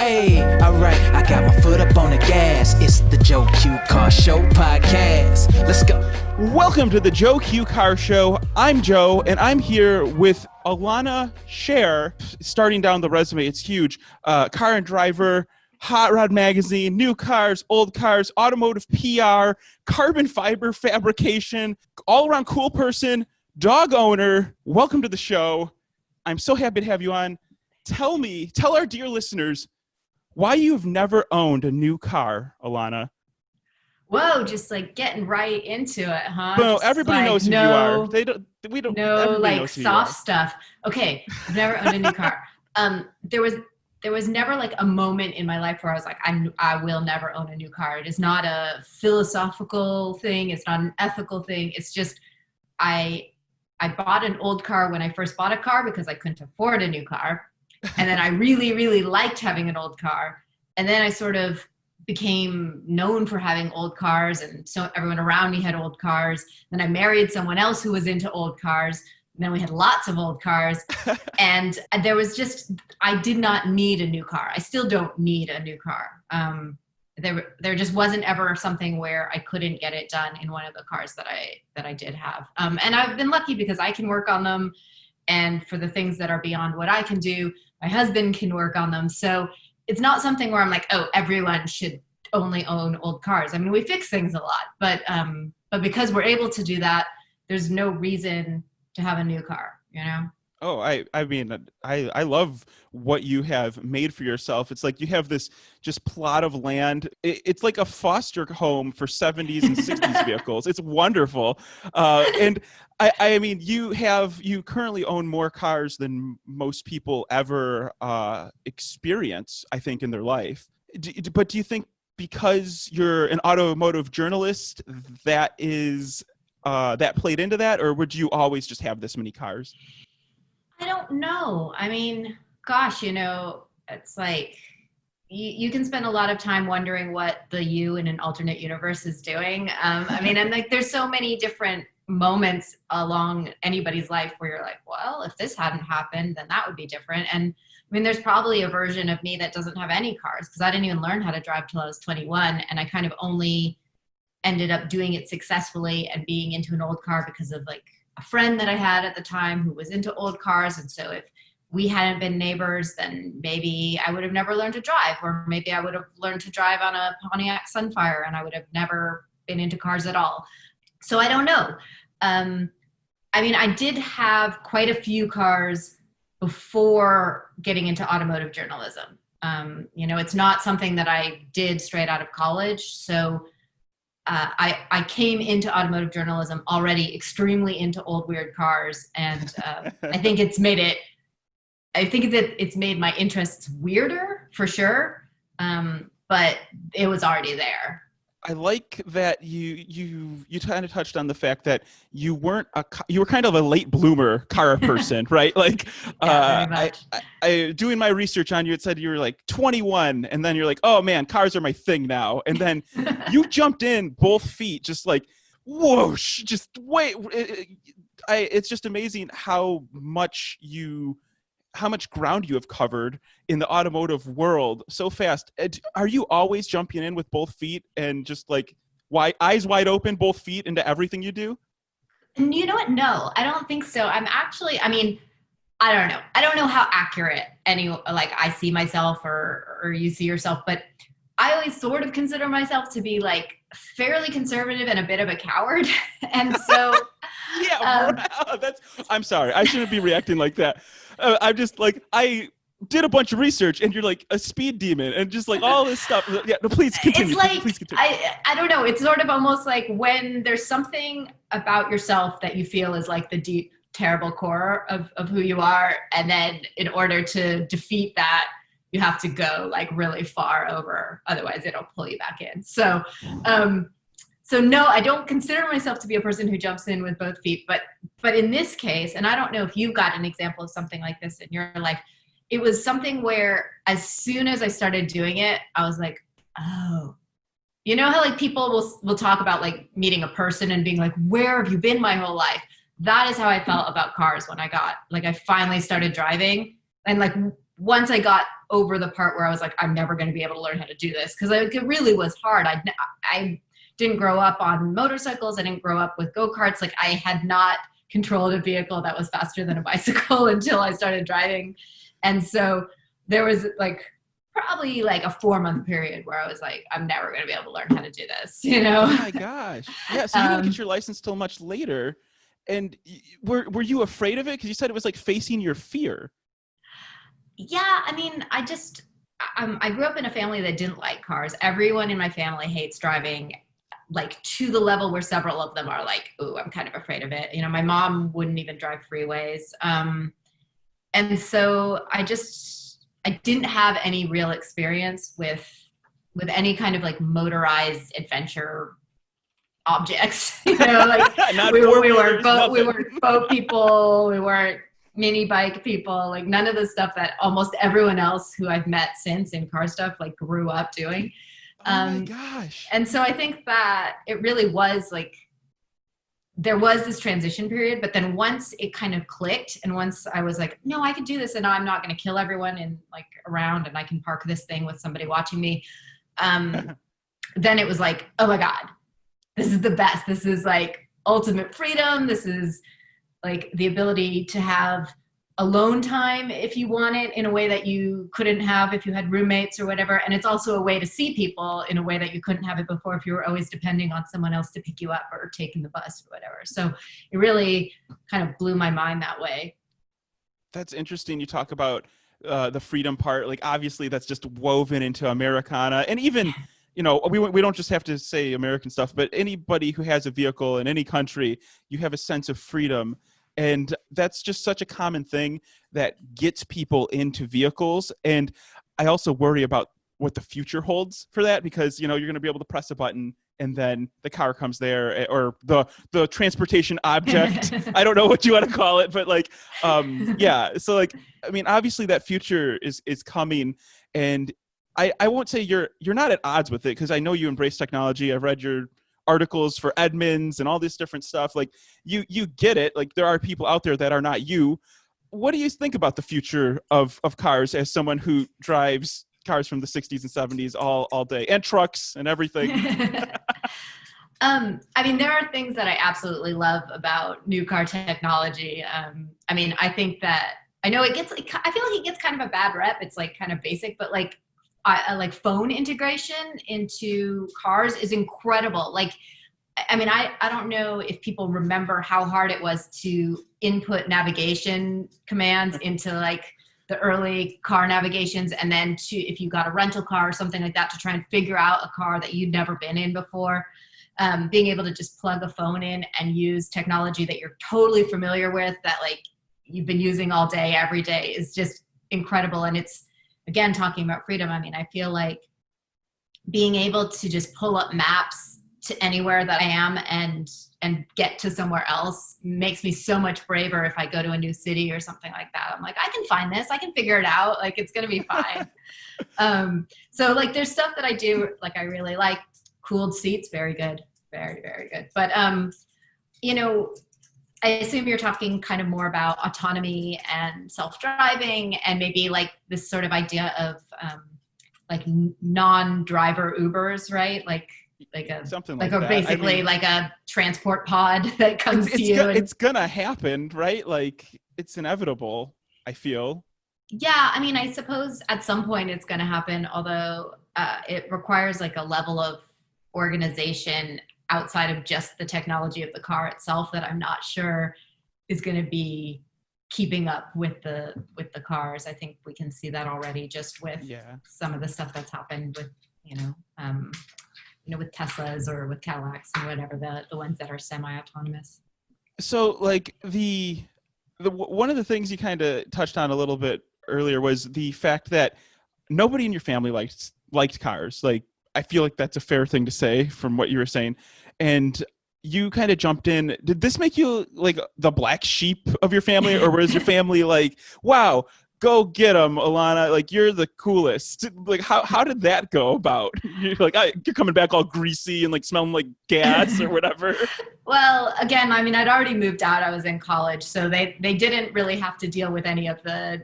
Hey, alright, I got my foot up on the gas. It's the Joe Q Car Show podcast. Let's go. Welcome to the Joe Q Car Show. I'm Joe, and I'm here with Elana Scherr. Starting down the resume, it's huge. Car and Driver, Hot Rod Magazine, New Cars, Old Cars, Automotive PR, Carbon Fiber Fabrication, all-around cool person, dog owner. Welcome to the show. I'm so happy to have you on. Tell our dear listeners why you've never owned a new car, Elana. Whoa, just like getting right into it, huh? Well, everybody knows who you are. We don't. No, like soft stuff. Okay, I've never owned a new car. There was never like a moment in my life where I was like, I will never own a new car. It is not a philosophical thing. It's not an ethical thing. It's just I bought an old car when I first bought a car because I couldn't afford a new car. And then I really, really liked having an old car. And then I sort of became known for having old cars. And so everyone around me had old cars. Then I married someone else who was into old cars. And then we had lots of old cars. And there was just, I did not need a new car. I still don't need a new car. There just wasn't ever something where I couldn't get it done in one of the cars that I did have. And I've been lucky because I can work on them. And for the things that are beyond what I can do, my husband can work on them. So it's not something where I'm like, oh, everyone should only own old cars. I mean, we fix things a lot, but because we're able to do that, there's no reason to have a new car, you know? Oh, I mean, I love what you have made for yourself. It's like you have this just plot of land. It's like a foster home for 70s and 60s vehicles. It's wonderful. And I mean, you currently own more cars than most people ever experience, I think, in their life. But do you think because you're an automotive journalist that played into that, or would you always just have this many cars? I don't know. I mean, gosh, it's like you can spend a lot of time wondering what the you in an alternate universe is doing. I mean, and like there's so many different moments along anybody's life where you're like, well, if this hadn't happened, then that would be different. And I mean, there's probably a version of me that doesn't have any cars because I didn't even learn how to drive till I was 21. And I kind of only ended up doing it successfully and being into an old car because of like a friend that I had at the time who was into old cars. And so if we hadn't been neighbors, then maybe I would have never learned to drive, or maybe I would have learned to drive on a Pontiac Sunfire and I would have never been into cars at all. So I don't know. I mean, I did have quite a few cars before getting into automotive journalism. It's not something that I did straight out of college. So I came into automotive journalism already extremely into old weird cars, and I think that it's made my interests weirder for sure, but it was already there. I like that you kind of touched on the fact that you were kind of a late bloomer car person, right? Like, yeah, I doing my research on you, it said you were like 21, and then you're like, oh man, cars are my thing now, and then you jumped in both feet, just like whoosh, just wait. It's just amazing how much ground you have covered in the automotive world so fast. Are you always jumping in with both feet and just like eyes wide open, both feet into everything you do? You know what? No, I don't think so. I don't know. I don't know how accurate I see myself or you see yourself, but I always sort of consider myself to be like fairly conservative and a bit of a coward. And so I'm sorry. I shouldn't be reacting like that. I'm just like, I did a bunch of research and you're like a speed demon and just like all this stuff. Yeah, no, please continue. It's like, please continue. I don't know. It's sort of almost like when there's something about yourself that you feel is like the deep, terrible core of who you are. And then in order to defeat that, you have to go like really far over. Otherwise it'll pull you back in. So no, I don't consider myself to be a person who jumps in with both feet, but in this case, and I don't know if you've got an example of something like this in your life, it was something where as soon as I started doing it, I was like, oh, you know how like people will talk about like meeting a person and being like, where have you been my whole life? That is how I felt about cars when I finally started driving. And like once I got over the part where I was like, I'm never going to be able to learn how to do this, because it really was hard. I didn't grow up on motorcycles. I didn't grow up with go-karts. Like, I had not controlled a vehicle that was faster than a bicycle until I started driving. And so there was like probably like a 4-month period where I was like, I'm never going to be able to learn how to do this, you know? Oh my gosh. Yeah. So you didn't get your license till much later. And were you afraid of it? Because you said it was like facing your fear. Yeah. I mean, I grew up in a family that didn't like cars. Everyone in my family hates driving, like to the level where several of them are like, ooh, I'm kind of afraid of it. You know, my mom wouldn't even drive freeways. And so I didn't have any real experience with any kind of like motorized adventure objects. You know, like we weren't boat people, we weren't mini bike people, like none of the stuff that almost everyone else who I've met since in car stuff like grew up doing. Oh my gosh. And so I think that it really was like, there was this transition period, but then once it kind of clicked, and once I was like, no, I can do this, and I'm not going to kill everyone and like around, and I can park this thing with somebody watching me. Then it was like, oh my God, this is the best. This is like ultimate freedom. This is like the ability to have alone time if you want it in a way that you couldn't have if you had roommates or whatever. And it's also a way to see people in a way that you couldn't have it before if you were always depending on someone else to pick you up or taking the bus or whatever. So it really kind of blew my mind that way. That's interesting. You talk about the freedom part. Like, obviously that's just woven into Americana. And even, you know, we don't just have to say American stuff, but anybody who has a vehicle in any country, you have a sense of freedom. And that's just such a common thing that gets people into vehicles. And I also worry about what the future holds for that, because, you know, you're going to be able to press a button and then the car comes there, or the transportation object. I don't know what you want to call it, but like, yeah. So like, I mean, obviously that future is coming, and I won't say you're not at odds with it, because I know you embrace technology. I've read your articles for Edmunds and all this different stuff. Like you get it. Like, there are people out there that are not you. What do you think about the future of cars as someone who drives cars from the 60s and 70s all day, and trucks and everything? I mean, there are things that I absolutely love about new car technology. I mean, I think that, I know it gets like, I feel like it gets kind of a bad rep. It's like kind of basic, but like, like phone integration into cars is incredible. Like, I mean, I don't know if people remember how hard it was to input navigation commands into like the early car navigations, and then to, if you got a rental car or something like that, to try and figure out a car that you'd never been in before. Being able to just plug a phone in and use technology that you're totally familiar with, that like you've been using all day, every day, is just incredible. And it's, again, talking about freedom, I mean, I feel like being able to just pull up maps to anywhere that I am and get to somewhere else makes me so much braver if I go to a new city or something like that. I'm like, I can find this, I can figure it out, like it's gonna be fine. So like there's stuff that I do, like I really like. Cooled seats, very good, very, very good. But you know, I assume you're talking kind of more about autonomy and self-driving, and maybe like this sort of idea of like non-driver Ubers, right? Like a something like like a that. basically, I mean, like a transport pod that comes to you. It's gonna happen, right? Like, it's inevitable, I feel. Yeah, I mean, I suppose at some point it's going to happen, although it requires like a level of organization outside of just the technology of the car itself that I'm not sure is going to be keeping up with the cars. I think we can see that already just with some of the stuff that's happened with, you know, with Teslas or with Cadillacs and whatever, the ones that are semi-autonomous. So like the one of the things you kind of touched on a little bit earlier was the fact that nobody in your family liked cars. Like, I feel like that's a fair thing to say from what you were saying. And you kind of jumped in. Did this make you like the black sheep of your family, or was your family like, wow, go get them, Elana. Like, you're the coolest. Like, how did that go about? You're like, you're coming back all greasy and like smelling like gas or whatever. Well, again, I mean, I'd already moved out. I was in college, so they didn't really have to deal with any of the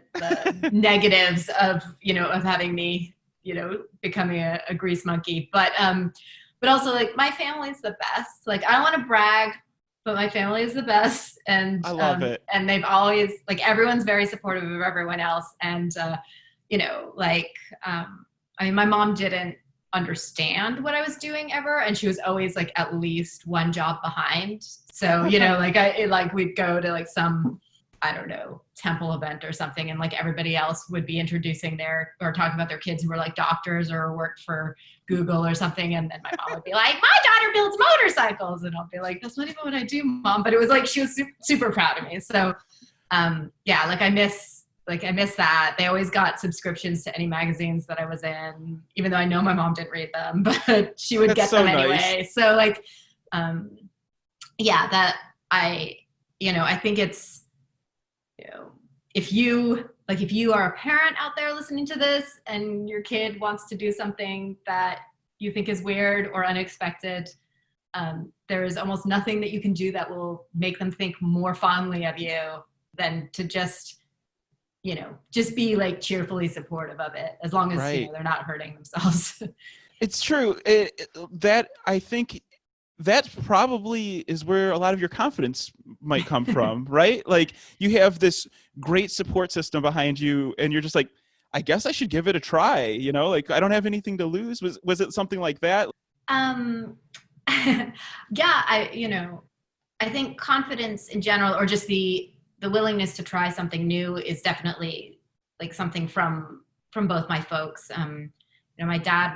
negatives of, of having me, becoming a grease monkey. But also, like, my family's the best. Like, I don't want to brag, but my family is the best. And I love it. And they've always, like, everyone's very supportive of everyone else. And, I mean, my mom didn't understand what I was doing ever. And she was always like at least one job behind. So, we'd go to like some, I don't know, temple event or something. And like everybody else would be introducing or talking about their kids who were like doctors or worked for Google or something. And then my mom would be like, my daughter builds motorcycles. And I'll be like, that's not even what I do, Mom. But it was like, she was super proud of me. So I miss that. They always got subscriptions to any magazines that I was in, even though I know my mom didn't read them, but she would get them anyway. Nice. So like, I think it's, if you are a parent out there listening to this and your kid wants to do something that you think is weird or unexpected, there is almost nothing that you can do that will make them think more fondly of you than to just be like cheerfully supportive of it, as long as they're not hurting themselves. It's true. That I think that probably is where a lot of your confidence might come from, right? Like, you have this great support system behind you and you're just like, I guess I should give it a try, like, I don't have anything to lose. Was it something like that? Yeah, I think confidence in general, or just the willingness to try something new, is definitely like something from both my folks. My dad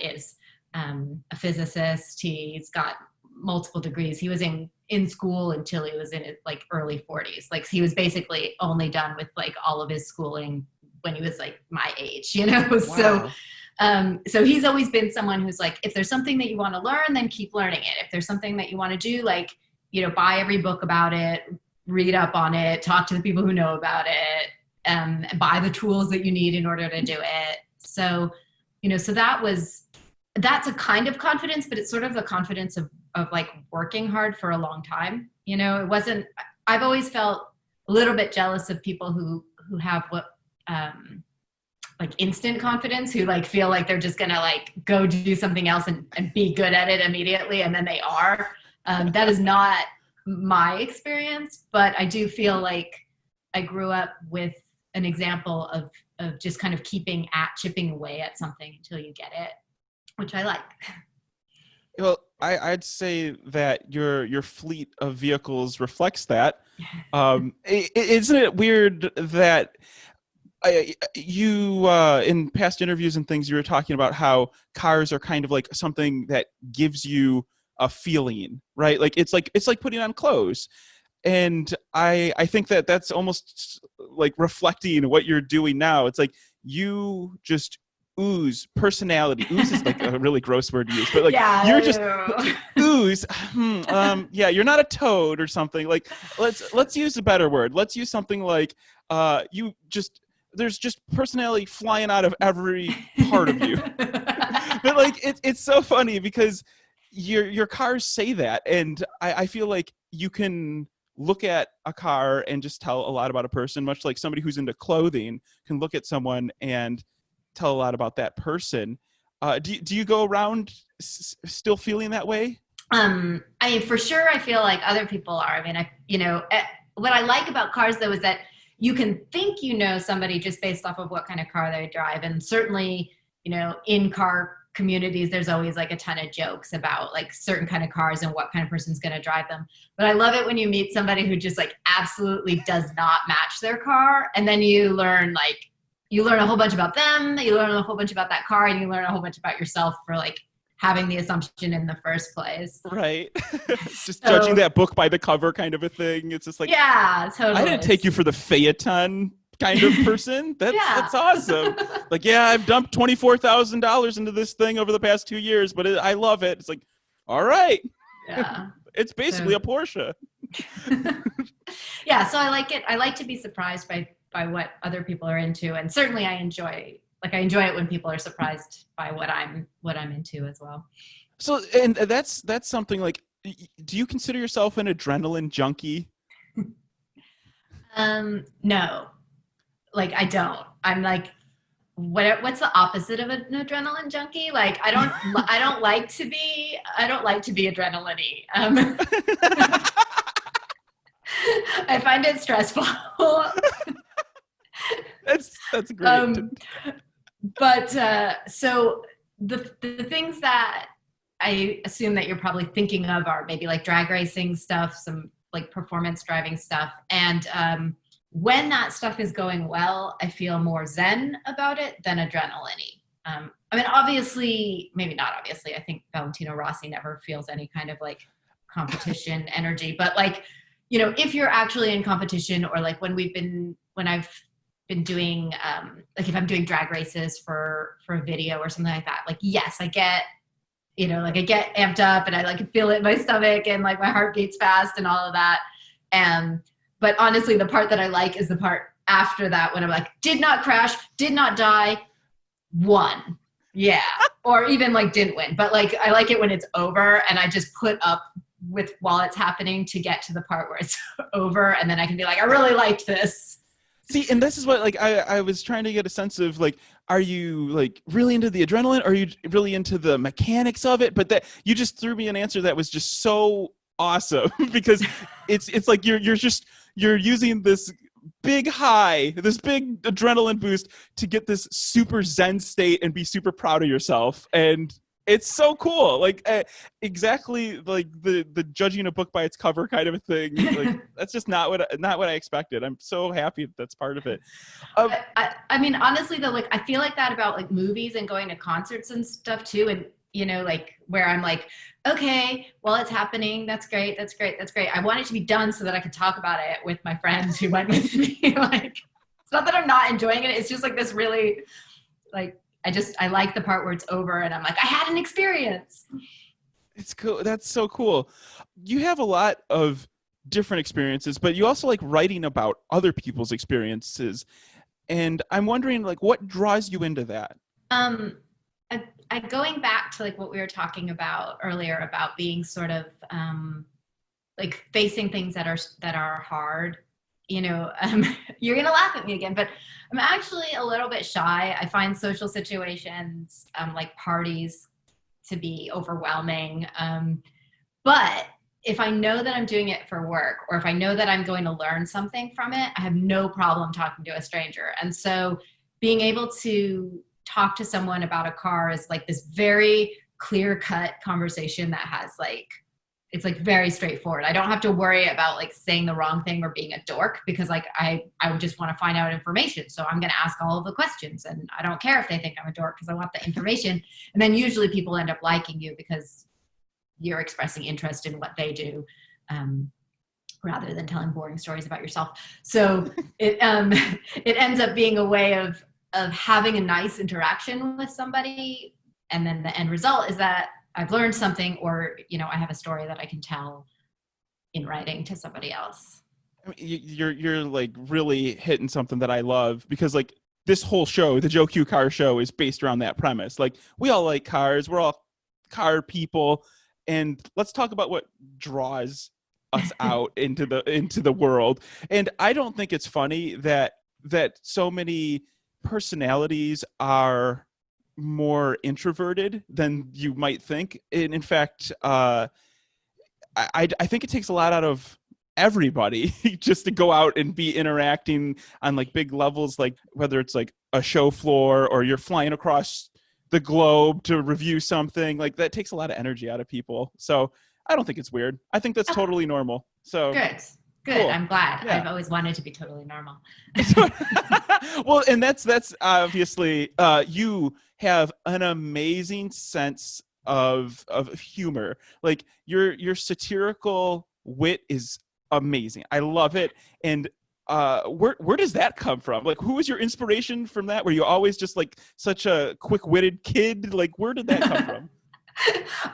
is a physicist. He's got multiple degrees. He was in school until he was in his like early 40s. Like, he was basically only done with like all of his schooling when he was like my age, Wow. So he's always been someone who's like, if there's something that you want to learn, then keep learning it. If there's something that you want to do, like, buy every book about it, read up on it, talk to the people who know about it, buy the tools that you need in order to do it. So, so that's a kind of confidence, but it's sort of the confidence of like working hard for a long time. I've always felt a little bit jealous of people who have like instant confidence, who like feel like they're just gonna like go do something else and be good at it immediately. And then they are. That is not my experience, but I do feel like I grew up with an example of just kind of chipping away at something until you get it, which I like. Well, I'd say that your fleet of vehicles reflects that. Isn't it weird that you in past interviews and things, you were talking about how cars are kind of like something that gives you a feeling, right? Like, it's like putting on clothes. And I think that that's almost like reflecting what you're doing now. It's like you just ooze personality. Ooze is like a really gross word to use, but like, you're just ooze. You're not a toad or something. Like, let's use a better word. Let's use something like there's just personality flying out of every part of you. But like, it's so funny because your cars say that, and I feel like you can look at a car and just tell a lot about a person, much like somebody who's into clothing can look at someone and tell a lot about that person. Do you go around still feeling that way? I mean, for sure, I feel like other people are. I mean, what I like about cars, though, is that you can think somebody just based off of what kind of car they drive. And certainly, in car communities, there's always like a ton of jokes about like certain kind of cars and what kind of person's going to drive them. But I love it when you meet somebody who just like absolutely does not match their car. And then you learn a whole bunch about them, you learn a whole bunch about that car, and you learn a whole bunch about yourself for like having the assumption in the first place. Right. Just judging that book by the cover kind of a thing. It's just like, yeah, totally. I didn't take you for the Phaeton kind of person. That's awesome. Like, yeah, I've dumped $24,000 into this thing over the past 2 years, but I love it. It's like, all right. Yeah. It's basically a Porsche. Yeah. So I like it. I like to be surprised by what other people are into. And certainly I enjoy it when people are surprised by what I'm into as well. So, and that's something like, do you consider yourself an adrenaline junkie? No, like I don't. I'm like, what's the opposite of an adrenaline junkie? Like I don't like to be adrenaline-y. I find it stressful. That's great. But so the things that I assume that you're probably thinking of are maybe like drag racing stuff, some like performance driving stuff. And when that stuff is going well, I feel more zen about it than adrenaline-y. I mean, obviously, maybe not obviously, I think Valentino Rossi never feels any kind of like competition energy, but like, you know, if you're actually in competition, or like when I've been doing, like if I'm doing drag races for a video or something like that, like, yes, I get, you know, like I get amped up and I like feel it in my stomach and like my heart beats fast and all of that. But honestly, the part that I like is the part after that when I'm like, did not crash, did not die, won. Yeah. Or even like didn't win. But like, I like it when it's over and I just put up with while it's happening to get to the part where it's over. And then I can be like, I really liked this. See, and this is what, like, I was trying to get a sense of, like, are you like really into the adrenaline? Or are you really into the mechanics of it? But that you just threw me an answer that was just so awesome because it's like you're using this big high, this big adrenaline boost to get this super zen state and be super proud of yourself. And it's so cool. Like exactly like the judging a book by its cover kind of a thing. Like that's just not what I expected. I'm so happy that's part of it. I mean, honestly though, like I feel like that about like movies and going to concerts and stuff too. And you know, like where I'm like, okay, well, it's happening. That's great. That's great. That's great. I want it to be done so that I could talk about it with my friends who went with me. Like, it's not that I'm not enjoying it. It's just like this really, like, I like the part where it's over and I'm like, I had an experience. It's cool. That's so cool. You have a lot of different experiences, but you also like writing about other people's experiences. And I'm wondering, like, what draws you into that? Going back to like what we were talking about earlier about being sort of like facing things that are hard, you know, you're gonna laugh at me again, but I'm actually a little bit shy. I find social situations like parties to be overwhelming. But if I know that I'm doing it for work, or if I know that I'm going to learn something from it, I have no problem talking to a stranger. And so being able to talk to someone about a car is like this very clear-cut conversation that has like, it's like very straightforward. I don't have to worry about like saying the wrong thing or being a dork because like I just want to find out information. So I'm going to ask all of the questions and I don't care if they think I'm a dork because I want the information. And then usually people end up liking you because you're expressing interest in what they do rather than telling boring stories about yourself. So it ends up being a way of having a nice interaction with somebody. And then the end result is that I've learned something, or, you know, I have a story that I can tell in writing to somebody else. I mean, you're like really hitting something that I love because like this whole show, the Joe Q Car Show, is based around that premise. Like we all like cars. We're all car people. And let's talk about what draws us out into the world. And I don't think it's funny that so many personalities are more introverted than you might think. And in fact, I think it takes a lot out of everybody just to go out and be interacting on like big levels, like whether it's like a show floor or you're flying across the globe to review something. Like that takes a lot of energy out of people. So I don't think it's weird. I think that's totally normal. So good. Cool. I'm glad. Yeah. I've always wanted to be totally normal. Well, and that's obviously you have an amazing sense of humor. Like your satirical wit is amazing. I love it. And where does that come from? Like, who was your inspiration from that? Were you always just like such a quick-witted kid? Like, where did that come from?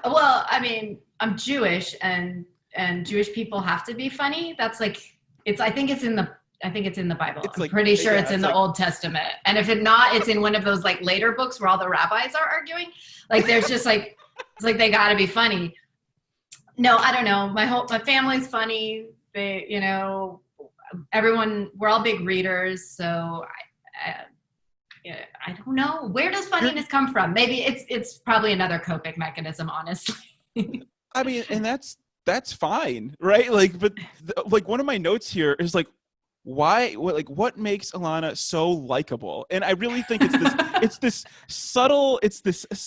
Well, I mean, I'm Jewish and Jewish people have to be funny. That's like, I think it's in I think it's in the Bible. It's I'm like, pretty sure yeah, it's in it's the like- Old Testament. And if it's not, it's in one of those like later books where all the rabbis are arguing. Like there's just like, it's like they gotta be funny. No, I don't know. My family's funny. They, you know, everyone, we're all big readers. So I don't know. Where does funniness come from? Maybe it's probably another coping mechanism, honestly. I mean, and that's fine, right? Like, but like one of my notes here is like, what makes Elana so likable? And I really think it's this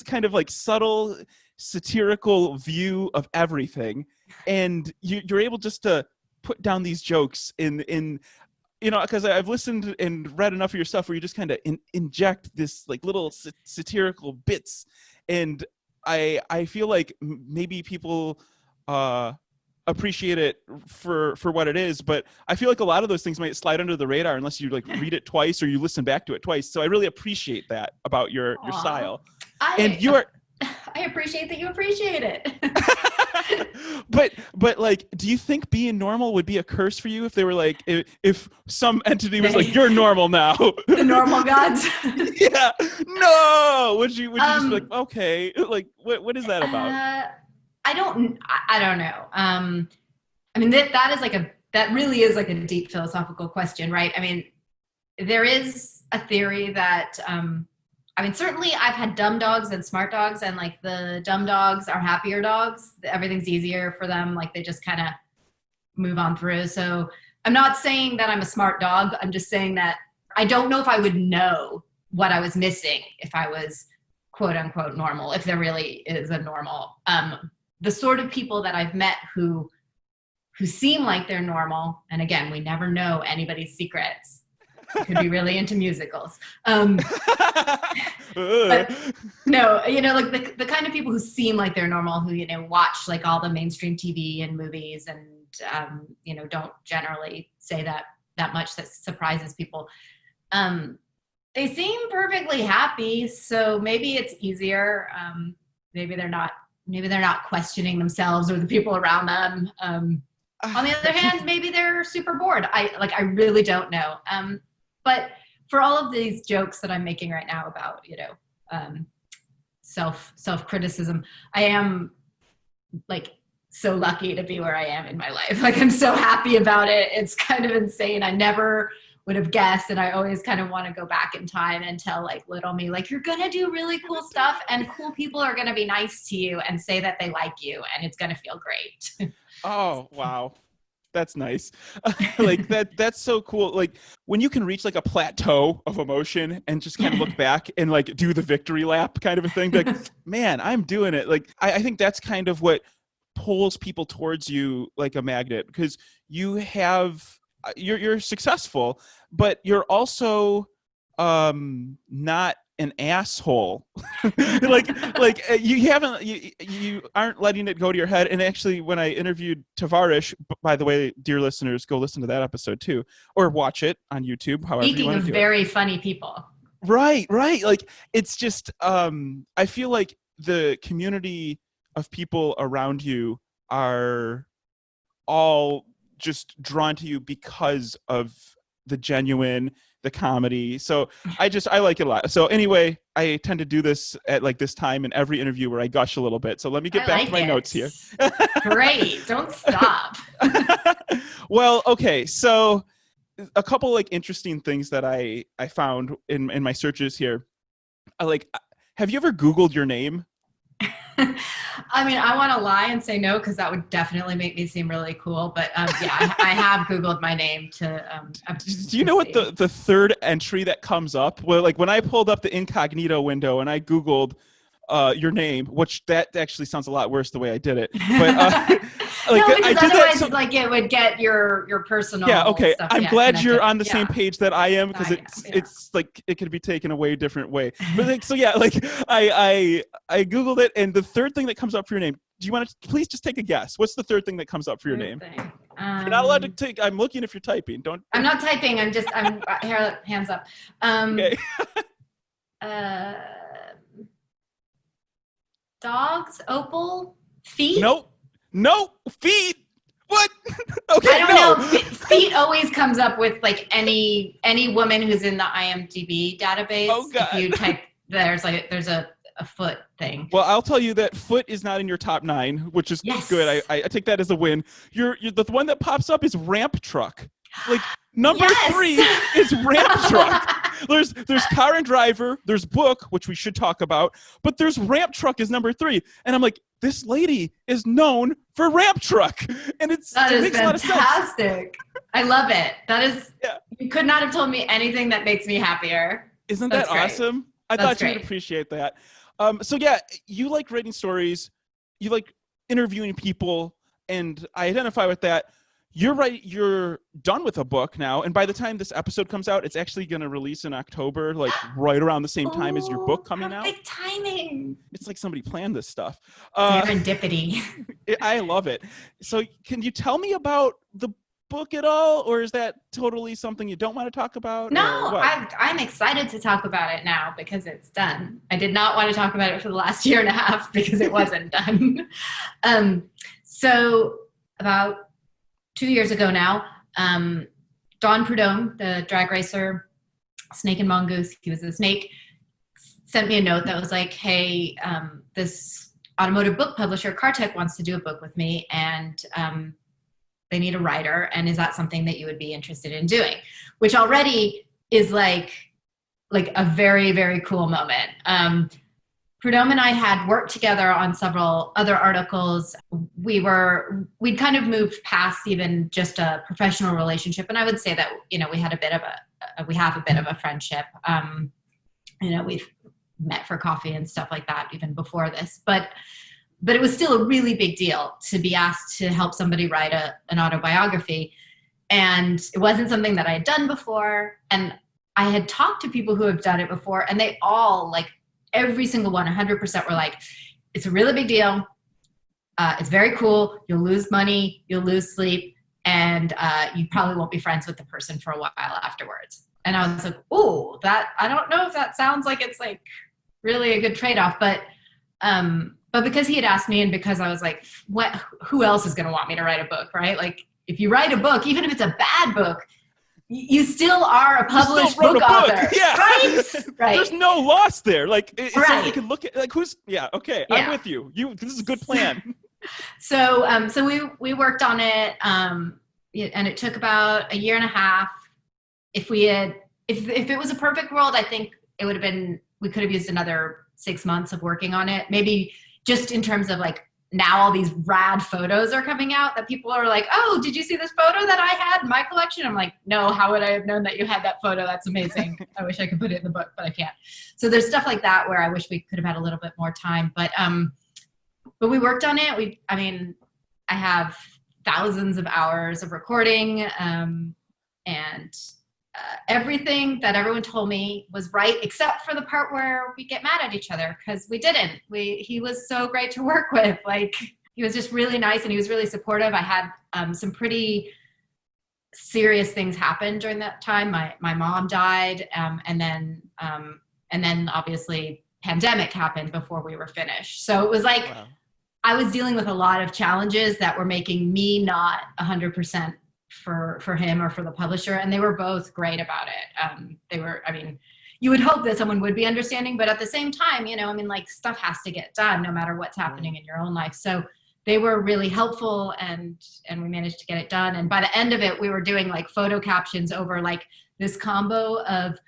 kind of like subtle satirical view of everything, and you're able just to put down these jokes in you know, because I've listened and read enough of your stuff where you just kind of inject this like little satirical bits, and I feel like maybe people appreciate it for what it is, but I feel like a lot of those things might slide under the radar unless you like read it twice or you listen back to it twice. So I really appreciate that about your style. I appreciate that you appreciate it. but like, do you think being normal would be a curse for you if they were like, if some entity was like, you're normal now? The normal gods. Yeah. No. Would you just be like, okay, like what is that about? I don't know. I mean that is that really is like a deep philosophical question, right? I mean, there is a theory that I mean, certainly I've had dumb dogs and smart dogs, and like the dumb dogs are happier dogs. Everything's easier for them. Like they just kind of move on through. So I'm not saying that I'm a smart dog. I'm just saying that I don't know if I would know what I was missing if I was quote unquote normal, if there really is a normal. The sort of people that I've met who seem like they're normal, and again, we never know anybody's secrets. Could be really into musicals. But no, you know, like the kind of people who seem like they're normal, who, you know, watch like all the mainstream TV and movies and, you know, don't generally say that much that surprises people. They seem perfectly happy. So maybe it's easier. Maybe they're not questioning themselves or the people around them. On the other hand, maybe they're super bored. I really don't know. But for all of these jokes that I'm making right now about, you know, self-criticism, I am like so lucky to be where I am in my life. Like I'm so happy about it. It's kind of insane. I never would have guessed, and I always kind of want to go back in time and tell like little me, like, you're gonna do really cool stuff and cool people are gonna be nice to you and say that they like you and it's gonna feel great. Oh, wow. That's nice. Like that's so cool. Like when you can reach like a plateau of emotion and just kind of look back and like do the victory lap kind of a thing. Like, man, I'm doing it. Like, I think that's kind of what pulls people towards you like a magnet, because you're successful, but you're also not an asshole. like you aren't letting it go to your head. And actually, when I interviewed Tavarish, by the way, dear listeners, go listen to that episode too, or watch it on YouTube, however you want to do it. Speaking of very funny people. Right. Like it's just I feel like the community of people around you are all just drawn to you because of the comedy. So I like it a lot. So anyway, I tend to do this at like this time in every interview where I gush a little bit. So let me get back to my notes here. Great. Don't stop. Well, okay. So a couple like interesting things that I found in my searches here. Have you ever Googled your name? I mean, I want to lie and say no, because that would definitely make me seem really cool. But yeah, I have Googled my name to. Do you know what the third entry that comes up? Well, like when I pulled up the incognito window and I Googled your name, which that actually sounds a lot worse the way I did it. But no, because otherwise, like it would get your personal. Yeah, okay. Stuff, I'm glad you're on the same yeah. page that I am, because it's like it could be taken a way different way. But like, so yeah, like I Googled it, and the third thing that comes up for your name. Do you want to please just take a guess? What's the third thing that comes up for your name? You're not allowed to take. I'm looking if you're typing. Don't. I'm not typing. I'm here. Hands up. Okay. Dogs, opal, feet. Nope. Feet. What? Okay, I don't know. Feet always comes up with like any woman who's in the IMDb database. Oh, God. If you type, there's a foot thing. Well, I'll tell you that foot is not in your top 9, which is good. I take that as a win. You're the one that pops up is ramp truck. Like number 3 is ramp truck. There's car and driver, there's book, which we should talk about, but there's ramp truck is number 3. And I'm like, this lady is known for ramp truck. And it makes a lot of sense. Fantastic. I love it. That is, you could not have told me anything that makes me happier. Isn't that awesome? I thought you would appreciate that. So yeah, you like writing stories, you like interviewing people, and I identify with that. You're right. You're done with a book now. And by the time this episode comes out, it's actually going to release in October, like right around the same time as your book coming out. Perfect timing. It's like somebody planned this stuff. Serendipity. I love it. So can you tell me about the book at all? Or is that totally something you don't want to talk about? No, I'm excited to talk about it now because it's done. I did not want to talk about it for the last year and a half because it wasn't done. So about 2 years ago now, Don Prudhomme, the drag racer, Snake and Mongoose, he was a snake, sent me a note that was like, hey, this automotive book publisher, CarTech, wants to do a book with me, and they need a writer, and is that something that you would be interested in doing? Which already is like a very, very cool moment. Prudhomme and I had worked together on several other articles. We'd kind of moved past even just a professional relationship. And I would say that, we had we have a bit of a friendship. We've met for coffee and stuff like that even before this, but it was still a really big deal to be asked to help somebody write an autobiography. And it wasn't something that I had done before. And I had talked to people who have done it before, and they all, every single one, 100% were like, it's a really big deal. It's very cool. You'll lose money, you'll lose sleep, and you probably won't be friends with the person for a while afterwards. And I was like, ooh, I don't know if that sounds like it's like really a good trade-off, but because he had asked me, and because I was like, who else is going to want me to write a book, right? Like, if you write a book, even if it's a bad book, you still are a published book author. Yeah. Right? Right. There's no loss there. Like, it's right. like you can look at, like, okay, I'm with you. This is a good plan. So we worked on it, and it took about a year and a half. If it was a perfect world, I think it would have been, we could have used another 6 months of working on it. Maybe just in terms of like, now all these rad photos are coming out that people are like, oh, did you see this photo that I had in my collection? I'm like, no, how would I have known that you had that photo? That's amazing. I wish I could put it in the book, but I can't. So there's stuff like that where I wish we could have had a little bit more time, but we worked on it. I have thousands of hours of recording, and everything that everyone told me was right, except for the part where we get mad at each other, because we didn't. He was so great to work with. Like, he was just really nice, and he was really supportive. I had some pretty serious things happen during that time. My mom died, and then obviously pandemic happened before we were finished. So it was like, wow. I was dealing with a lot of challenges that were making me not 100% for him or for the publisher, and they were both great about it. You would hope that someone would be understanding, but at the same time, like, stuff has to get done no matter what's happening in your own life. So they were really helpful, and we managed to get it done. And by the end of it, we were doing like photo captions over like this combo of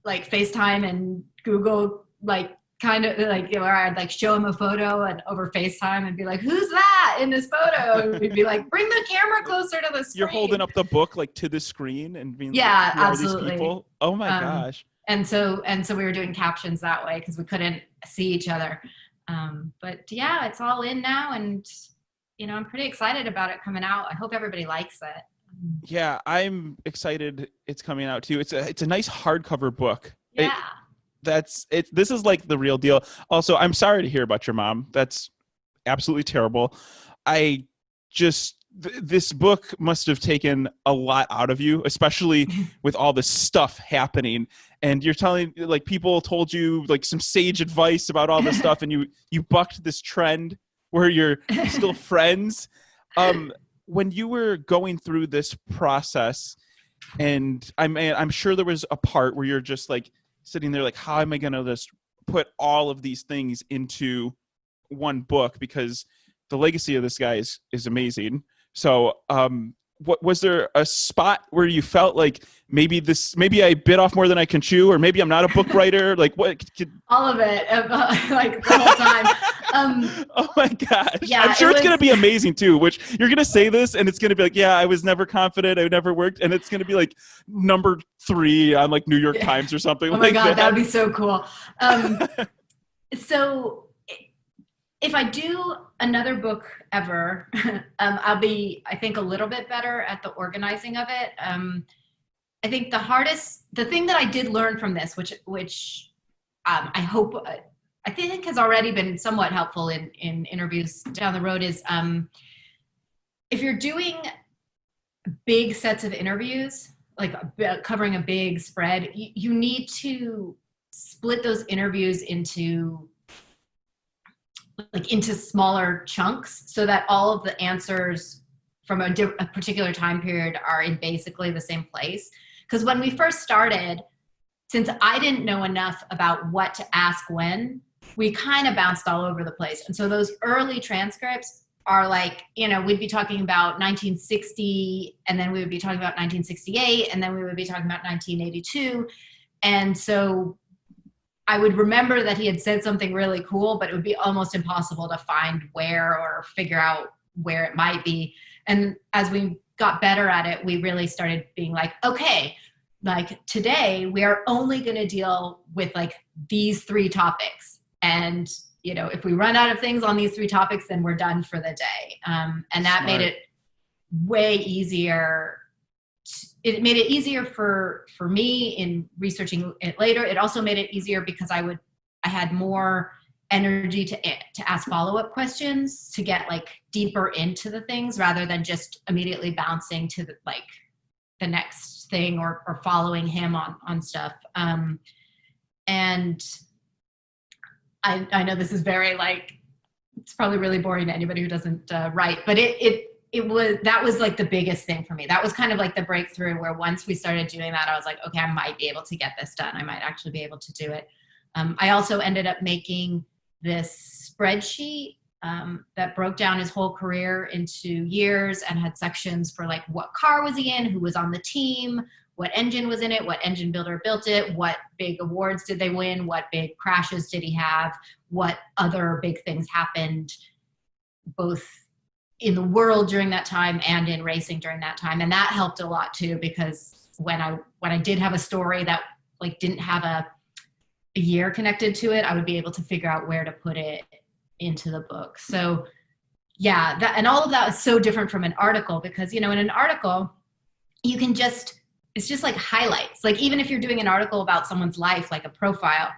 like FaceTime and Google, like, kind of like, where I'd like show him a photo and over FaceTime and be like, who's that in this photo? And we'd be like, bring the camera closer to the screen. You're holding up the book like to the screen and being like, who absolutely. Are these people? Oh my gosh. And so we were doing captions that way because we couldn't see each other. But yeah, it's all in now, and I'm pretty excited about it coming out. I hope everybody likes it. Yeah, I'm excited it's coming out too. It's a nice hardcover book. Yeah. This is like the real deal. Also, I'm sorry to hear about your mom. That's absolutely terrible. This book must have taken a lot out of you, especially with all this stuff happening. And you're telling, like, people told you like some sage advice about all this stuff, and you bucked this trend where you're still friends. when you were going through this process, and I'm sure there was a part where you're just like sitting there like, how am I going to just put all of these things into one book, because the legacy of this guy is amazing. So what was there a spot where you felt like maybe I bit off more than I can chew, or maybe I'm not a book writer? Like what? All of it, like the whole time. Oh my gosh. Yeah, I'm sure it's going to be amazing too, which you're going to say this and it's going to be like, yeah, I was never confident. I never worked. And it's going to be like number 3 on like New York Times or something. Oh my God, that would be so cool. So if I do another book ever, I'll be, I think, a little bit better at the organizing of it. I think the thing that I did learn from this, which I hope, I think has already been somewhat helpful in interviews down the road, is if you're doing big sets of interviews, like covering a big spread, you need to split those interviews into smaller chunks so that all of the answers from a particular time period are in basically the same place. Because when we first started, since I didn't know enough about what to ask when, we kind of bounced all over the place. And so those early transcripts are like, we'd be talking about 1960, and then we would be talking about 1968, and then we would be talking about 1982. And so I would remember that he had said something really cool, but it would be almost impossible to find where or figure out where it might be. And as we got better at it, we really started being like, okay, like today we are only going to deal with like these 3 topics. And, if we run out of things on these 3 topics, then we're done for the day. And that made it way easier. It made it easier for me in researching it later. It also made it easier because I had more energy to ask follow-up questions, to get like deeper into the things rather than just immediately bouncing to the next thing or following him on stuff. And I know this is very it's probably really boring to anybody who doesn't write, but that was like the biggest thing for me. That was kind of like the breakthrough, where once we started doing that, I was like, okay, I might be able to get this done. I might actually be able to do it. I also ended up making this spreadsheet that broke down his whole career into years and had sections for like what car was he in, who was on the team, what engine was in it, what engine builder built it, what big awards did they win, what big crashes did he have, what other big things happened, both in the world during that time and in racing during that time. And that helped a lot too, because when I did have a story that like didn't have a year connected to it, I would be able to figure out where to put it into the book. So yeah, and all of that is so different from an article, because in an article you can it's just like highlights. Like even if you're doing an article about someone's life, like a profile,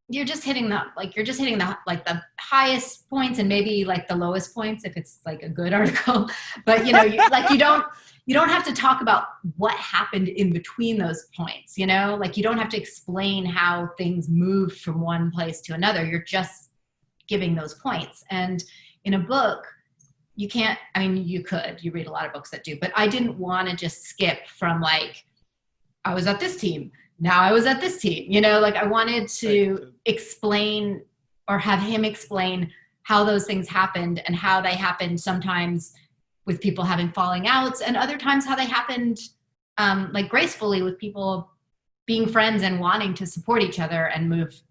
you're just hitting the highest points and maybe like the lowest points if it's like a good article. But you don't have to talk about what happened in between those points. Like you don't have to explain how things moved from one place to another. You're just giving those points. And in a book, you can't. I mean, you read a lot of books that do, but I didn't want to just skip from like, I was at this team, now I was at this team, like I wanted to explain or have him explain how those things happened and how they happened sometimes with people having falling outs, and other times how they happened like gracefully with people being friends and wanting to support each other and move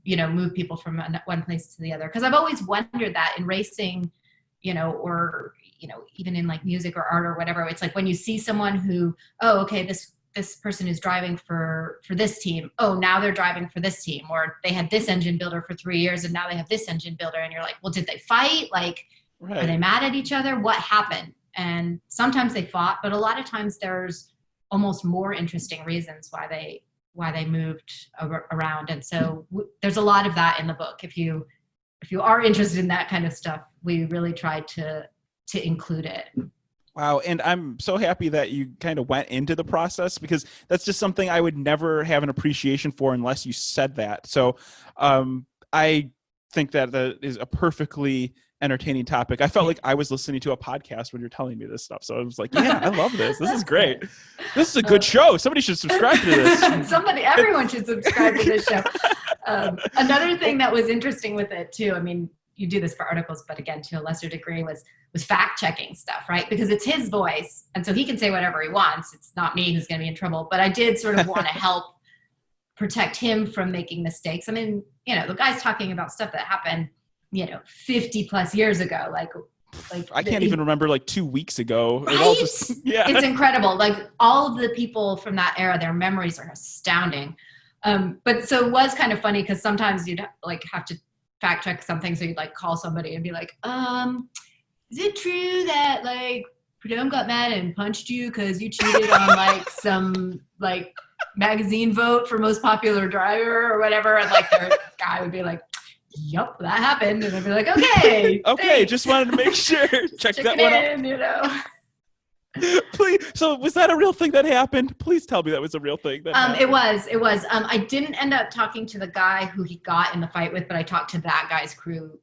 people from one place to the other. Because I've always wondered that in racing, or even in like music or art or whatever, it's like when you see someone who, oh, okay, this person is driving for this team. Oh, now they're driving for this team. Or they had this engine builder for 3 years and now they have this engine builder. And you're like, well, did they fight? Like, Are they mad at each other? What happened? And sometimes they fought, but a lot of times there's almost more interesting reasons why they moved around. And so there's a lot of that in the book. If you are interested in that kind of stuff, we really tried to include it. Wow. And I'm so happy that you kind of went into the process, because that's just something I would never have an appreciation for unless you said that. So I think that is a perfectly entertaining topic. I felt like I was listening to a podcast when you're telling me this stuff. So I was like, yeah, I love this. This is great. This is a good show. Somebody should subscribe to this. Everyone should subscribe to this show. Another thing that was interesting with it too, I mean, you do this for articles, but again, to a lesser degree, was fact checking stuff, right? Because it's his voice. And so he can say whatever he wants. It's not me who's going to be in trouble, but I did sort of want to help protect him from making mistakes. I mean, the guy's talking about stuff that happened 50 plus years ago. Like I can't even remember 2 weeks ago. Right? Yeah. It's incredible. Like all of the people from that era, their memories are astounding. But so it was kind of funny because sometimes you'd have to fact check something. So you'd call somebody and be like, is it true that Prudhomme got mad and punched you because you cheated on some magazine vote for most popular driver or whatever? And their guy would be like, yep, that happened. And I'd be like, okay. Okay, thanks. just wanted to make sure. Check that one out. Please. So was that a real thing that happened? Please tell me that was a real thing. It was. I didn't end up talking to the guy who he got in the fight with, but I talked to that guy's crew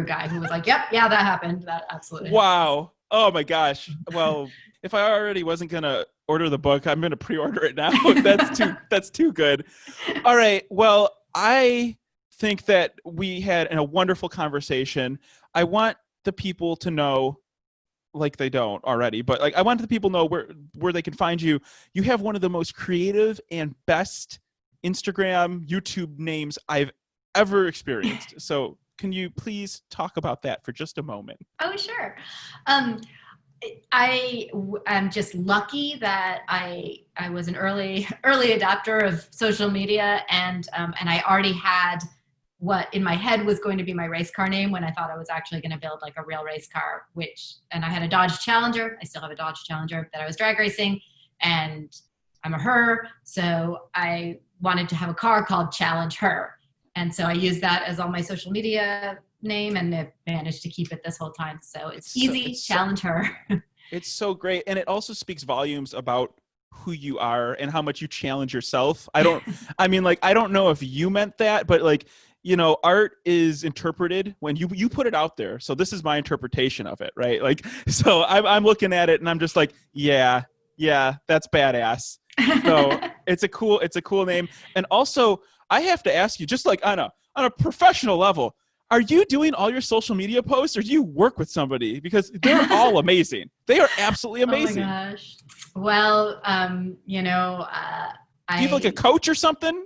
guy who was like, yep, yeah, that happened. That absolutely Wow. Oh my gosh. Well, if I already wasn't going to order the book, I'm going to pre-order it now. That's too good. All right. Well, I think that we had a wonderful conversation. I want the people to know, they don't already, but I want the people to know where they can find you. You have one of the most creative and best Instagram, YouTube names I've ever experienced. So can you please talk about that for just a moment? Oh, sure. I am just lucky that I was an early adopter of social media, and I already had what in my head was going to be my race car name when I thought I was actually going to build a real race car, and I had a Dodge Challenger. I still have a Dodge Challenger that I was drag racing, and I'm a her. So I wanted to have a car called challengeher. And so I used that as all my social media name, and I've managed to keep it this whole time. So it's easy, challengeher. It's so great. And it also speaks volumes about who you are and how much you challenge yourself. I don't know if you meant that, but art is interpreted when you put it out there. So this is my interpretation of it, right? So I'm looking at it and I'm just like, yeah, that's badass. So it's a cool name. And also I have to ask you, just on a professional level, are you doing all your social media posts, or do you work with somebody? Because they're all amazing. They are absolutely amazing. Oh my gosh. Well, do you have a coach or something?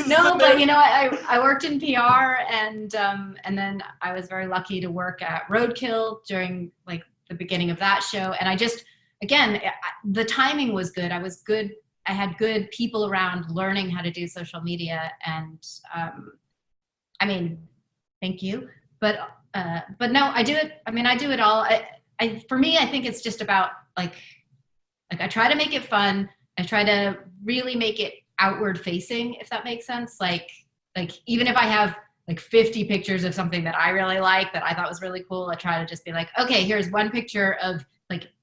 No, but I worked in PR, and then I was very lucky to work at Roadkill during the beginning of that show. And I just, again, the timing was good. I was good. I had good people around learning how to do social media, and thank you. But no, I do it. I do it all. For me, I think it's just about I try to make it fun. I try to really make it outward facing, if that makes sense. Even if I have 50 pictures of something that I really like, that I thought was really cool, I try to just be okay, here's one picture of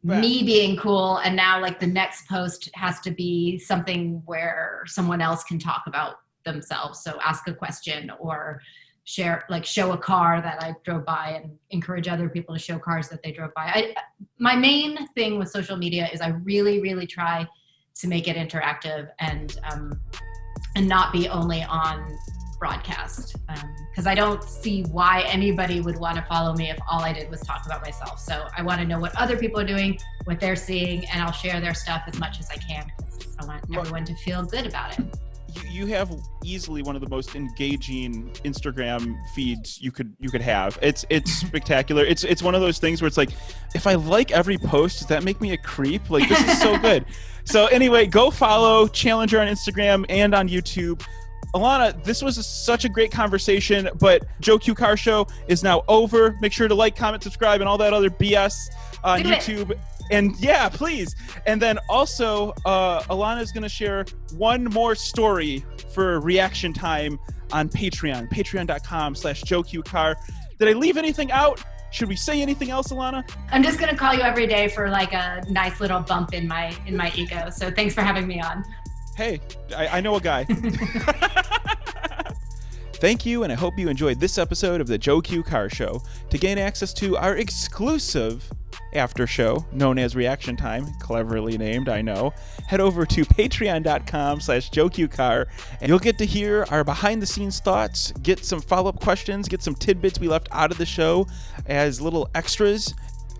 me being cool, and now the next post has to be something where someone else can talk about themselves. So ask a question or share, show a car that I drove by, and encourage other people to show cars that they drove by. My main thing with social media is I really, really try to make it interactive and not be only on broadcast, because I don't see why anybody would want to follow me if all I did was talk about myself. So I want to know what other people are doing, what they're seeing, and I'll share their stuff as much as I can, because I want everyone to feel good about it. You have easily one of the most engaging Instagram feeds you could have. It's spectacular. It's one of those things where it's if I like every post, does that make me a creep? This is so good. So anyway, go follow Challenger on Instagram and on YouTube. Alana, this was such a great conversation, but Joe Q Car Show is now over. Make sure to like, comment, subscribe, and all that other BS on YouTube. And yeah, please. And then also, Alana is going to share one more story for reaction time on Patreon, patreon.com/JoeQCar. Did I leave anything out? Should we say anything else, Alana? I'm just going to call you every day for a nice little bump in my ego. So thanks for having me on. Hey, I know a guy. Thank you, and I hope you enjoyed this episode of the Joe Q Car Show. To gain access to our exclusive after show, known as Reaction Time, cleverly named, I know, head over to patreon.com/JoeQCar, and you'll get to hear our behind-the-scenes thoughts, get some follow-up questions, get some tidbits we left out of the show as little extras.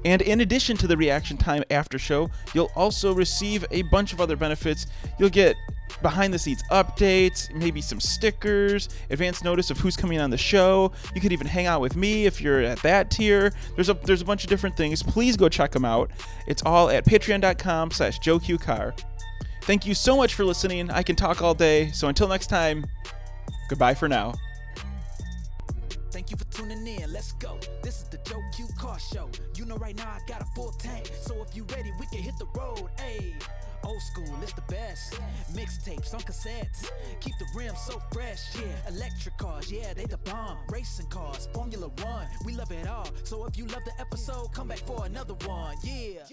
And in addition to the Reaction Time after show, you'll also receive a bunch of other benefits. You'll get behind-the-scenes updates, maybe some stickers, advance notice of who's coming on the show. You could even hang out with me if you're at that tier. There's a bunch of different things. Please go check them out. It's all at patreon.com/JoeQCar. Thank you so much for listening. I can talk all day, so until next time, goodbye for now. Thank you for tuning in. Let's go. This is the Joe Q Car Show. You know right now I got a full tank, so if you ready, we can hit the road. Ayy. Old school, it's the best. Mixtapes on cassettes. Keep the rims so fresh, yeah. Electric cars, yeah, they the bomb. Racing cars, Formula One, we love it all. So if you love the episode, come back for another one, yeah.